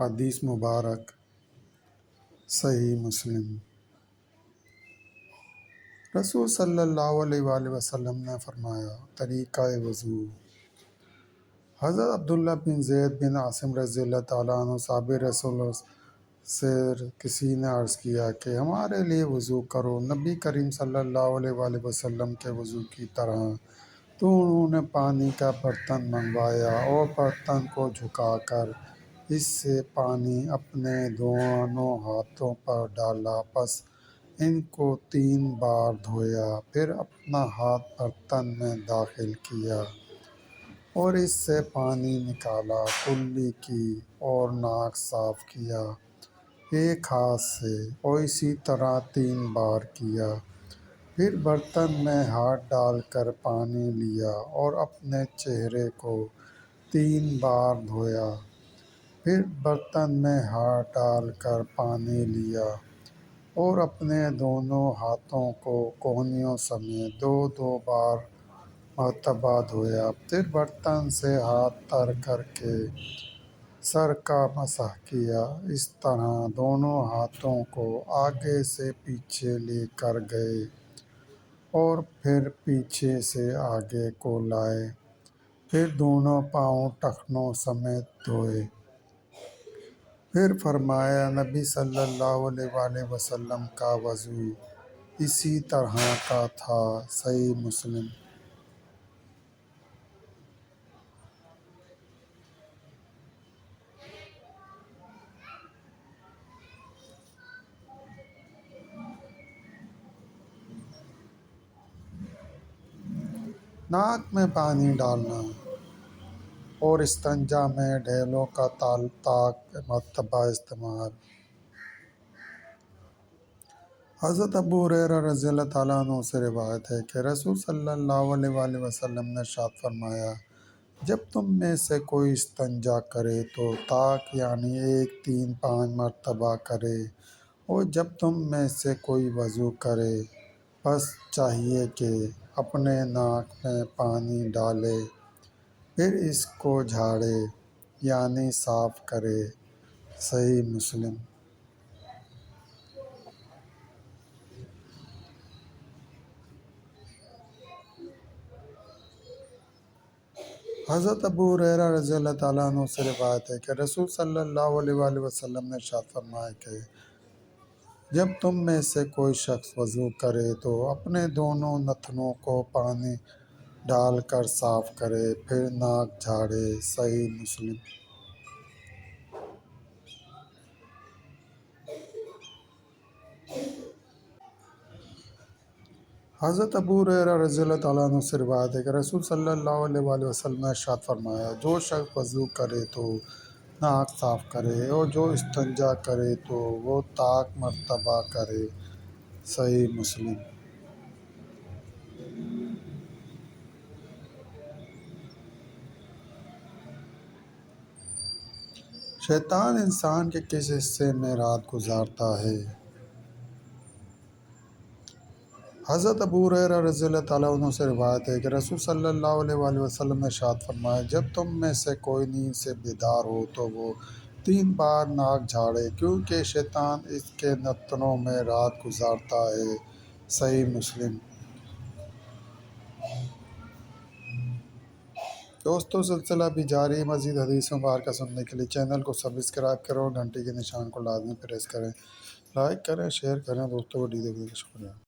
حدیث مبارک صحیح مسلم۔ رسول صلی اللہ علیہ وآلہ وسلم نے فرمایا، طریقہ وضو۔ حضرت عبداللہ بن زید بن عاصم رضی اللہ تعالیٰ عنہ صحابی رسول سے کسی نے عرض کیا کہ ہمارے لیے وضو کرو نبی کریم صلی اللہ علیہ وآلہ وسلم کے وضو کی طرح۔ تو انہوں نے پانی کا برتن منگوایا اور برتن کو جھکا کر اس سے پانی اپنے دونوں ہاتھوں پر ڈالا، پس ان کو 3 بار دھویا، پھر اپنا ہاتھ برتن میں داخل کیا اور اس سے پانی نکالا، کلی کی اور ناک صاف کیا ایک ہاتھ سے، اور اسی طرح 3 بار کیا۔ پھر برتن میں ہاتھ ڈال کر پانی لیا اور اپنے چہرے کو 3 بار دھویا، پھر برتن میں ہاتھ ڈال کر پانی لیا اور اپنے دونوں ہاتھوں کو کونیوں سمیت 2 مرتبہ دھویا، پھر برتن سے ہاتھ تر کر کے سر کا مسح کیا۔ اس طرح دونوں ہاتھوں کو آگے سے پیچھے لے کر گئے اور پھر پیچھے سے آگے کو لائے، پھر دونوں پاؤں ٹخنوں سمیت دھوئے۔ پھر فرمایا، نبی صلی اللہ علیہ وآلہ وسلم کا وضو اسی طرح کا تھا۔ صحیح مسلم۔ ناک میں پانی ڈالنا اور استنجا میں ڈھیلوں کا طاق مرتبہ استعمال۔ حضرت ابو ہریرہ رضی اللہ تعالیٰ عنہ سے روایت ہے کہ رسول صلی اللہ علیہ وآلہ وسلم نے ارشاد فرمایا، جب تم میں سے کوئی استنجا کرے تو طاق یعنی 1، 3، 5 مرتبہ کرے، اور جب تم میں سے کوئی وضو کرے پس چاہیے کہ اپنے ناک میں پانی ڈالے، پھر اس کو جھاڑے یعنی صاف کرے۔ صحیح مسلم۔ حضرت ابو ہریرہ رضی اللہ تعالیٰ عنہ سے روایت ہے کہ رسول صلی اللہ علیہ وآلہ وسلم نے ارشاد فرمایا کہ جب تم میں سے کوئی شخص وضو کرے تو اپنے دونوں نتنوں کو پانی ڈال کر صاف کرے، پھر ناک جھاڑے۔ صحیح مسلم۔ حضرت ابو ہریرہ رضی اللہ تعالیٰ عنہ سے روایت ہے کہ رسول صلی اللہ علیہ وآلہ وسلم نے ارشاد فرمایا، جو شخص وضو کرے تو ناک صاف کرے، اور جو استنجا کرے تو وہ طاق مرتبہ کرے۔ صحیح مسلم۔ شیطان انسان کے کس حصے میں رات گزارتا ہے؟ حضرت ابو ہریرہ رضی اللہ تعالیٰ عنہ سے روایت ہے کہ رسول صلی اللہ علیہ وآلہ وسلم نے ارشاد فرمایا، جب تم میں سے کوئی نیند سے بیدار ہو تو وہ 3 بار ناک جھاڑے، کیونکہ شیطان اس کے نتنوں میں رات گزارتا ہے۔ صحیح مسلم۔ دوستو، سلسلہ بھی جاری ہے۔ مزید حدیث مبارکہ سننے کے لیے چینل کو سبسکرائب کرو اور گھنٹی کے نشان کو لازمی پریس کریں، لائک کریں، شیئر کریں۔ دوستوں کو دیکھنے کا شکریہ۔